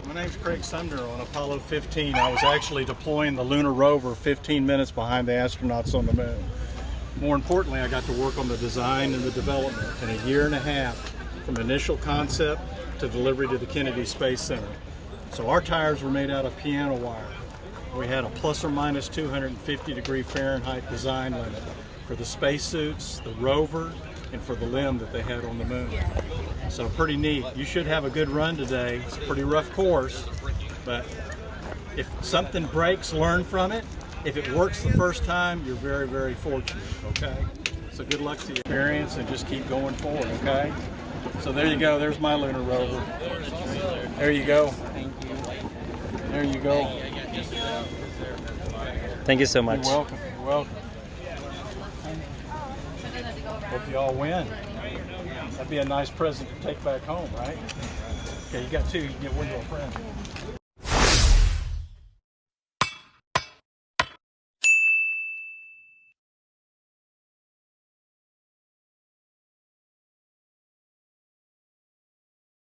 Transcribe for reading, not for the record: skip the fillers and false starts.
My name's Craig Sumner. On Apollo 15, I was actually deploying the Lunar Rover 15 minutes behind the astronauts on the moon. More importantly, I got to work on the design and the development in a year and a half from initial concept to delivery to the Kennedy Space Center. So our tires were made out of piano wire. We had a plus or minus 250 degree Fahrenheit design limit for the spacesuits, the rover, and for the limb that they had on the moon. So pretty neat. You should have a good run today. It's a pretty rough course, but if something breaks, learn from it. If it works the first time, you're very, very fortunate, okay? So good luck to your experience and just keep going forward, okay? So there you go. There's my Lunar Rover. There you go. Thank you. There you go. Thank you so much. You're welcome. You're welcome. Hope you all win. That'd be a nice present to take back home, right? Okay, you got two. You can get one to a friend.